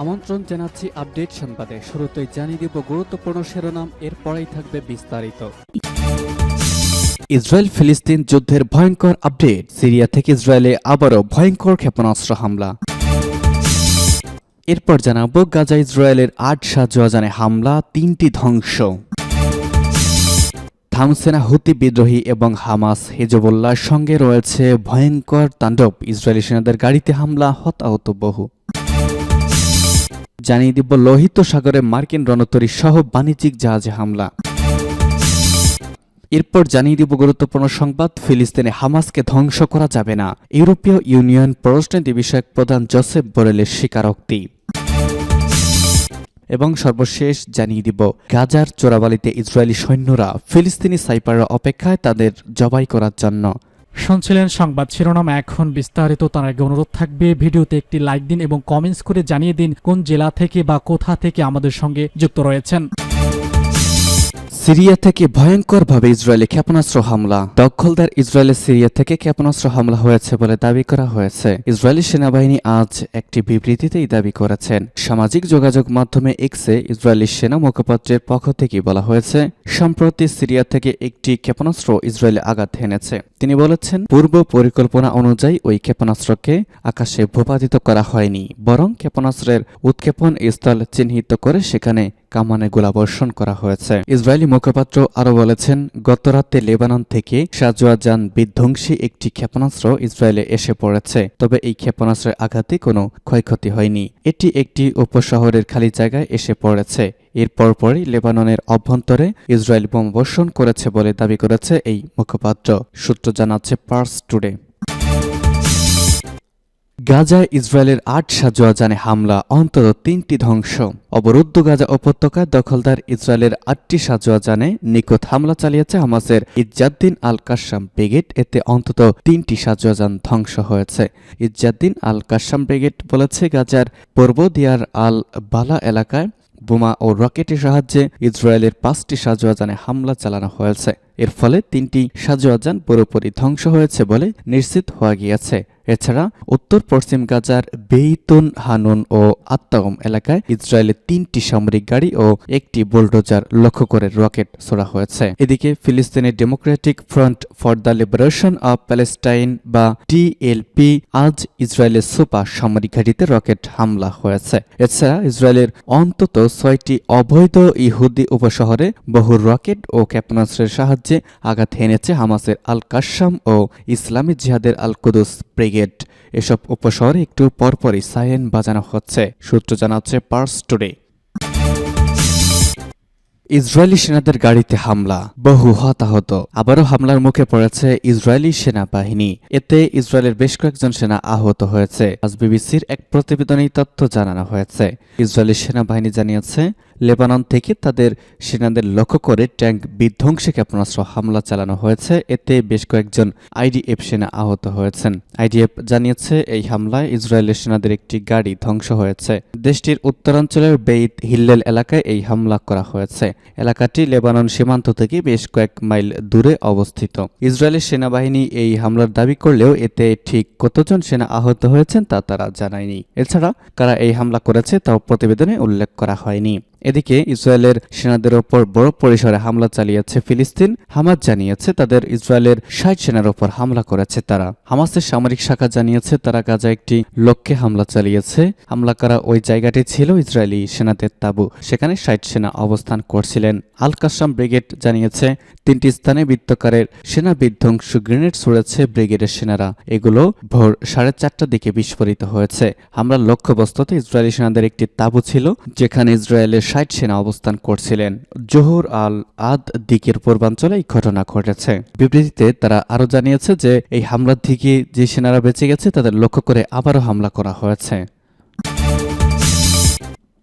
আমন্ত্রণ জানাচ্ছি আপডেট সংবাদে। শুরুতেই জানিয়ে দিব গুরুত্বপূর্ণ শিরোনাম, এরপরেই থাকবে বিস্তারিত। ইসরায়েল ফিলিস্তিন যুদ্ধের ভয়ঙ্কর আপডেট। সিরিয়া থেকে ইসরায়েলে আবারও ভয়ঙ্কর ক্ষেপণাস্ত্র হামলা। এরপর জানাবো গাজা ইসরায়েলের ৮ সাজোয়াজানে হামলা, ৩টি ধ্বংস। থামছে না হুতি বিদ্রোহী এবং হামাস। হিজবুল্লাহর সঙ্গে রয়েছে ভয়ঙ্কর তাণ্ডব। ইসরায়েলি সেনাদের গাড়িতে হামলা, হতাহত বহু। জানিয়ে দিব লোহিত সাগরে মার্কিন রণতরী সহ বাণিজ্যিক জাহাজে হামলা। এরপর জানিয়ে দিব গুরুত্বপূর্ণ সংবাদ, ফিলিস্তিনে হামাসকে ধ্বংস করা যাবে না। ইউরোপীয় ইউনিয়ন পররাষ্ট্রনীতি বিষয়ক প্রধান জোসেফ বোরেলের স্বীকারোক্তি। এবং সর্বশেষ জানিয়ে দিব গাজার চোরাবালিতে ইসরায়েলি সৈন্যরা ফিলিস্তিনি সাইপাররা অপেক্ষায় তাদের জবাই করার জন্য। শুনছিলেন সংবাদ শিরোনাম, এখন বিস্তারিত। তার আগে অনুরোধ থাকবে ভিডিওতে একটি লাইক দিন এবং কমেন্টস করে জানিয়ে দিন কোন জেলা থেকে বা কোথা থেকে আমাদের সঙ্গে যুক্ত রয়েছেন। সিরিয়া থেকে ভয়ঙ্করভাবে ইসরায়েলি ক্ষেপণাস্ত্র হামলা। দখলদার ইসরায়েলের সিরিয়া থেকে ক্ষেপণাস্ত্র হামলা হয়েছে বলে দাবি করা হয়েছে। ইসরায়েলি সেনাবাহিনী আজ একটি বিবৃতিতে এই দাবি করেছেন। সামাজিক যোগাযোগ মাধ্যমে এক্সে ইসরায়েলি সেনা মুখপাত্রের পক্ষ থেকে বলা হয়েছে, সম্প্রতি সিরিয়া থেকে একটি ক্ষেপণাস্ত্র ইসরায়েলে আঘাত হেনেছে। তিনি বলেছেন, পূর্ব পরিকল্পনা অনুযায়ী ওই ক্ষেপণাস্ত্রকে আকাশে ভূপাতিত করা হয়নি, বরং ক্ষেপণাস্ত্রের উৎক্ষেপণ স্থল চিহ্নিত করে সেখানে কামানে গোলাবর্ষণ করা হয়েছে। ইসরায়েলি মুখপাত্র আরও বলেছেন, গতরাতে লেবানন থেকে সাজোয়াজান বিধ্বংসী একটি ক্ষেপণাস্ত্র ইসরায়েলে এসে পড়েছে। তবে এই ক্ষেপণাস্ত্রের আঘাতে কোনো ক্ষয়ক্ষতি হয়নি। এটি একটি উপশহরের খালি জায়গায় এসে পড়েছে। এর পরপরই লেবাননের অভ্যন্তরে ইসরায়েল বোমাবর্ষণ করেছে বলে দাবি করেছে এই মুখপাত্র। সূত্র জানাচ্ছে পার্স টুডে। গাজায় ইসরায়েলের ৮ সাজোয়াজানে হামলা, অন্তত ৩টি ধ্বংস। অবরুদ্ধ গাজা উপত্যকায় দখলদার ইসরায়েলের ৮টি সাজোয়াজানে নিখুঁত হামলা চালিয়েছে হামাসের ইজ্জাদ্দিন আল কাসাম ব্রিগেড। এতে অন্তত ৩টি সাজোয়াজান ধ্বংস হয়েছে। ইজ্জাদ্দিন আল কাসাম ব্রিগেড বলেছে, গাজার পূর্ব দিয়ার আল বালা এলাকায় বোমা ও রকেটের সাহায্যে ইসরায়েলের ৫টি সাজোয়াজানে হামলা চালানো হয়েছে। এর ফলে ৩টি সাজোয়াজান পুরোপুরি ধ্বংস হয়েছে বলে নিশ্চিত হওয়া গিয়েছে। এছাড়া উত্তর পশ্চিম গাজার বেইতুন হানুন ও আত্তাউম এলাকায় ইসরায়েলের ৩টি সামরিক গাড়ি ও একটি বুলডোজার লক্ষ্য করে রকেট ছোড়া হয়েছে। এদিকে ফিলিস্তিনের Democratic front for the liberation of Palestine বা টিএলপি আজ ইসরায়েলের সুপা সামরিক ঘাঁটিতে রকেট হামলা হয়েছে। এছাড়া ইসরায়েলের অন্তত ৬টি অবৈধ ইহুদি উপশহরে বহু রকেট ও ক্ষেপণাস্ত্রের সাহায্যে আঘাত হেনেছে হামাসের আল কাসাম ও ইসলামী জিহাদের আল কুদুস ব্রিগেড। এসব উপশহরে একটু পরপরই সাইরেন বাজানো হচ্ছে। সূত্র জানাচ্ছে পার্স টুডে। ইসরায়েলি সেনাদের গাড়িতে হামলা, বহু হতাহত। আবারও হামলার মুখে পড়েছে ইসরায়েলি সেনাবাহিনী। এতে ইসরায়েলের বেশ কয়েকজন সেনা আহত হয়েছে। আজ বিবিসির এক প্রতিবেদনে তথ্য জানানো হয়েছে। ইসরায়েলি সেনাবাহিনী জানিয়েছে, লেবানন থেকে তাদের সেনাদের লক্ষ্য করে ট্যাঙ্ক বিধ্বংসী ক্ষেপণাস্ত্র হামলা চালানো হয়েছে। এতে বেশ কয়েকজন আইডিএফ সেনা আহত হয়েছেন। আইডিএফ জানিয়েছে, এই হামলায় ইসরায়েলের সেনাদের একটি গাড়ি ধ্বংস হয়েছে। দেশটির উত্তরাঞ্চলের বেইত হিল্লেল এলাকায় এই হামলা করা হয়েছে। এলাকাটি লেবানন সীমান্ত থেকে বেশ কয়েক মাইল দূরে অবস্থিত। ইসরায়েলের সেনাবাহিনী এই হামলার দাবি করলেও এতে ঠিক কতজন সেনা আহত হয়েছেন তা তারা জানায়নি। এছাড়া কারা এই হামলা করেছে তাও প্রতিবেদনে উল্লেখ করা হয়নি। এদিকে ইসরায়েলের সেনাদের ওপর বড় পরিসরে হামলা চালিয়েছে ফিলিস্তিন। হামাস জানিয়েছে, তাদের ইসরায়েলের ৬০ সেনার ওপর হামলা করেছে তারা। হামাসের সামরিক শাখা জানিয়েছে, তারা গাজা একটি লক্ষ্যে হামলা চালিয়েছে। হামলা করা ওই জায়গাটি ছিল ইসরায়েলি সেনাদের তাঁবু। সেখানে ৬০ সেনা অবস্থান করছিলেন। আল কাসাম ব্রিগেড জানিয়েছে, ৩টি স্থানে বৃত্তকারের সেনা বিধ্বংসী গ্রেনেড ছুড়েছে ব্রিগেডের সেনারা। এগুলো ভোর ৪:৩০টার দিকে বিস্ফোরিত হয়েছে। হামলার লক্ষ্যবস্তুতে ইসরায়েলি সেনাদের একটি তাঁবু ছিল, যেখানে ইসরায়েলের ৬০ সেনা অবস্থান করছিলেন। জোহর আল আদ দিকের পূর্বাঞ্চলে এই ঘটনা ঘটেছে। বিবৃতিতে তারা আরও জানিয়েছে যে এই হামলার দিকে যে সেনারা বেঁচে গেছে তাদের লক্ষ্য করে আবারও হামলা করা হয়েছে।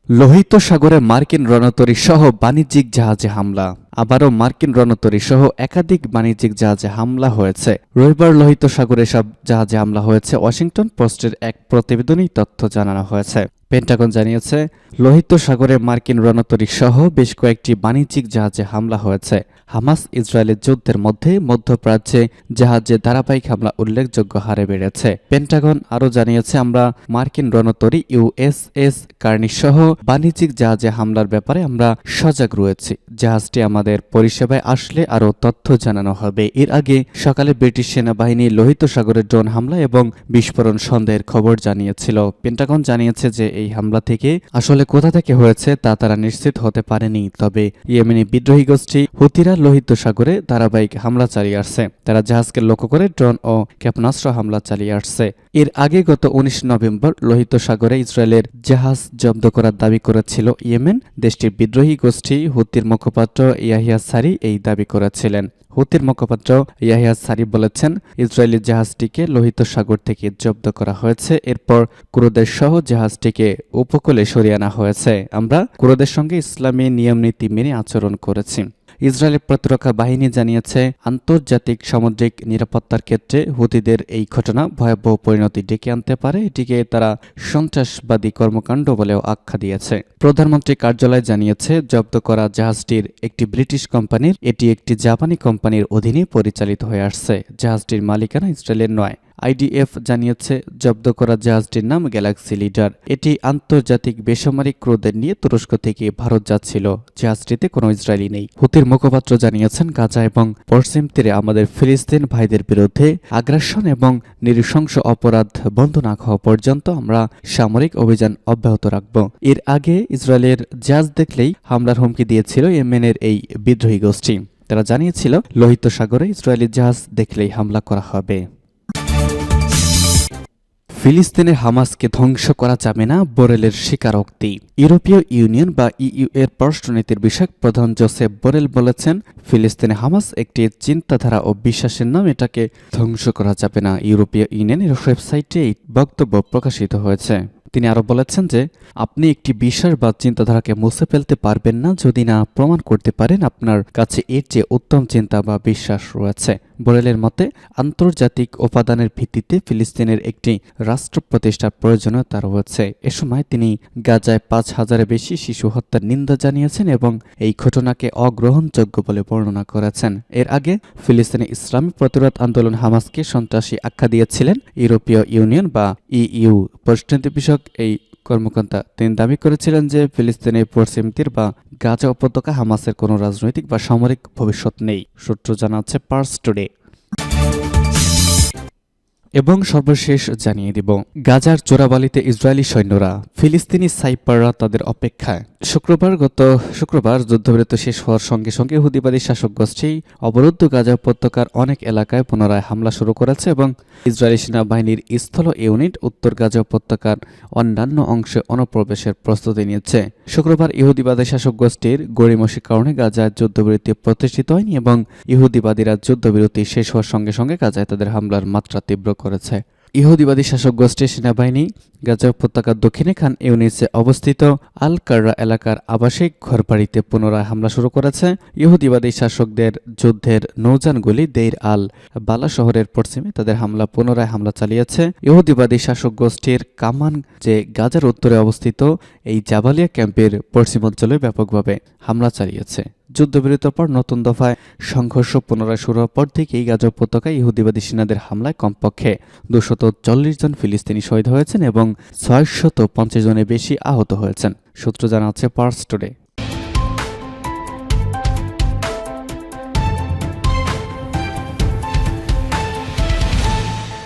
লোহিত সাগরে মার্কিন রণতরী সহ বাণিজ্যিক জাহাজে হামলা। আবারও মার্কিন রণতরী সহ একাধিক বাণিজ্যিক জাহাজে হামলা হয়েছে। রবিবার লোহিত সাগরে সব জাহাজে হামলা হয়েছে। ওয়াশিংটন পোস্টের এক প্রতিবেদনে তথ্য জানানো হয়েছে। পেন্টাগন জানিয়েছে, লোহিত সাগরে মার্কিন রণতরী সহ বেশ কয়েকটি বাণিজ্যিক জাহাজে হামলা হয়েছে। হামাস ইসরায়েলের যুদ্ধের মধ্যে মধ্যপ্রাচ্যে জাহাজে ধারাবাহিক হামলা উল্লেখযোগ্য হারে বেড়েছে। পেন্টাগন আরও জানিয়েছে, আমরা মার্কিন রণতরী USS কার্নি সহ বাণিজ্যিক জাহাজে হামলার ব্যাপারে আমরা সজাগ রয়েছি। জাহাজটি আমাদের পরিষেবায় আসলে আরও তথ্য জানানো হবে। এর আগে সকালে ব্রিটিশ সেনাবাহিনী লোহিত সাগরে ড্রোন হামলা এবং বিস্ফোরণ সন্দেহের খবর জানিয়েছিল। পেন্টাগন জানিয়েছে যে এই হামলা থেকে আসলে কোথা থেকে হয়েছে তা তারা নিশ্চিত হতে পারেনি। তবে ইয়েমেনি বিদ্রোহী গোষ্ঠী হুতিরা লোহিত সাগরে ধারাবাহিক হামলা চালিয়ে আসছে। তারা জাহাজকে লক্ষ্য করে ড্রোন ও ক্ষেপণাস্ত্র হামলা চালিয়ে আসছে। এর আগে গত 19 নভেম্বর লোহিত সাগরে ইসরায়েলের জাহাজ জব্দ করার দাবি করেছিল ইয়েমেন। দেশটির বিদ্রোহী গোষ্ঠী হুতির মুখপাত্র ইয়াহিয়া সারি এই দাবি করেছিলেন। হুতির মুখপাত্র ইয়াহিয়া সারি বলেছেন, ইসরায়েলি জাহাজটিকে লোহিত সাগর থেকে জব্দ করা হয়েছে। এরপর কুরদের সহ জাহাজটিকে উপকূলে সরিয়ে আনা হয়েছে। আমরা কুরদের সঙ্গে ইসলামী নিয়মনীতি মেনে আচরণ করেছি। ইসরায়েলের প্রতিরক্ষা বাহিনী জানিয়েছে, আন্তর্জাতিক সামুদ্রিক নিরাপত্তার ক্ষেত্রে হুতিদের এই ঘটনা ভয়াবহ পরিণতি ডেকে আনতে পারে। এটিকে তারা সন্ত্রাসবাদী কর্মকাণ্ড বলেও আখ্যা দিয়েছে। প্রধানমন্ত্রী কার্যালয় জানিয়েছে, জব্দ করা জাহাজটির একটি ব্রিটিশ কোম্পানির, এটি একটি জাপানি কোম্পানির অধীনে পরিচালিত হয়ে আসছে। জাহাজটির মালিকানা ইসরায়েলের নয়। IDF জানিয়েছে, জব্দ করা জাহাজটির নাম গ্যালাক্সি লিডার। এটি আন্তর্জাতিক বেসামরিক ক্রুদের নিয়ে তুরস্ক থেকে ভারত যাচ্ছিল। জাহাজটিতে কোনো ইসরায়েলি নেই। হুতির মুখপাত্র জানিয়েছেন, গাজা এবং পশ্চিম তীরে আমাদের ফিলিস্তিন ভাইদের বিরুদ্ধে আগ্রাসন এবং নৃশংস অপরাধ বন্ধ না হওয়া পর্যন্ত আমরা সামরিক অভিযান অব্যাহত রাখব। এর আগে ইসরায়েলের জাহাজ দেখলেই হামলার হুমকি দিয়েছিল ইয়েমেনের এই বিদ্রোহী গোষ্ঠী। তারা জানিয়েছিল, লোহিত সাগরে ইসরায়েলি জাহাজ দেখলেই হামলা করা হবে। ফিলিস্তিনের হামাসকে ধ্বংস করা যাবে না, বোরেলের স্বীকারোক্তি। ইউরোপীয় ইউনিয়ন বা EU এর পররাষ্ট্রনীতির বিষয়ক প্রধান জোসেফ বোরেল বলেছেন, ফিলিস্তিনে হামাস একটি চিন্তাধারা ও বিশ্বাসের নাম, এটাকে ধ্বংস করা যাবে না। ইউরোপীয় ইউনিয়নের ওয়েবসাইটে এই বক্তব্য প্রকাশিত হয়েছে। তিনি আরও বলেছেন যে, আপনি একটি বিশ্বাস বা চিন্তাধারাকে মুছে ফেলতে পারবেন না যদি না প্রমাণ করতে পারেন আপনার কাছে এর চেয়ে উত্তম চিন্তা বা বিশ্বাস রয়েছে। বোরেলের মতে, আন্তর্জাতিক উপাদানের ভিত্তিতে ফিলিস্তিনের একটি রাষ্ট্র প্রতিষ্ঠার প্রয়োজনীয়তা রয়েছে। এ সময় তিনি গাজায় 5,000-এর বেশি শিশু হত্যার নিন্দা জানিয়েছেন এবং এই ঘটনাকে অগ্রহণযোগ্য বলে বর্ণনা করেছেন। এর আগে ফিলিস্তিনি ইসলামী প্রতিরোধ আন্দোলন হামাসকে সন্ত্রাসী আখ্যা দিয়েছিলেন ইউরোপীয় ইউনিয়ন বা EU। পররাষ্ট্রনীতি বিষয়ক এই কর্মকর্তা তিনি দাবি করেছিলেন যে, ফিলিস্তিনের পশ্চিম তীর বা গাজা উপত্যকা হামাসের কোনো রাজনৈতিক বা সামরিক ভবিষ্যৎ নেই। সূত্র জানাচ্ছে পার্স টুডে। এবং সর্বশেষ জানিয়ে দিব, গাজার চোরাবালিতে ইসরায়েলি সৈন্যরা, ফিলিস্তিনি সাইপাররা তাদের অপেক্ষায়। গত শুক্রবার যুদ্ধবিরতি শেষ হওয়ার সঙ্গে সঙ্গে ইহুদিবাদী শাসক গোষ্ঠী অবরুদ্ধ গাজা উপত্যকার অনেক এলাকায় পুনরায় হামলা শুরু করেছে এবং ইসরায়েলি সেনাবাহিনীর স্থল ইউনিট উত্তর গাজা উপত্যকার অন্যান্য অংশে অনুপ্রবেশের প্রস্তুতি নিয়েছে। শুক্রবার ইহুদিবাদী শাসক গোষ্ঠীর গড়িমসির কারণে গাজায় যুদ্ধবিরতি প্রতিষ্ঠিত হয়নি এবং ইহুদিবাদীরা যুদ্ধবিরতি শেষ হওয়ার সঙ্গে সঙ্গে গাজায় তাদের হামলার মাত্রা তীব্র করেছে। ইহুদিবাদী শাসক গোষ্ঠীর সেনাবাহিনী গাজা উপত্যকার দক্ষিণে খান ইউনিসে অবস্থিত আল কাররা এলাকার আবাসিক ঘরবাড়িতে পুনরায় হামলা শুরু করেছে। ইহুদিবাদী শাসকদের যুদ্ধের নৌযানগুলি দেইর আল বালা শহরের পশ্চিমে তাদের পুনরায় হামলা চালিয়েছে। ইহুদিবাদী শাসক গোষ্ঠীর কামান যে গাজার উত্তরে অবস্থিত এই জাবালিয়া ক্যাম্পের পশ্চিমাঞ্চলে ব্যাপকভাবে হামলা চালিয়েছে। যুদ্ধবিরতির পর নতুন দফায় সংঘর্ষ পুনরায় শুরু হওয়ার পর থেকেই গাজা উপত্যকায় ইহুদিবাদী সেনাদের হামলায় কমপক্ষে 240 জন ফিলিস্তিনি শহীদ হয়েছেন এবং 650 জনের বেশি আহত হয়েছেন। সূত্র জানাচ্ছে পার্স টুডে।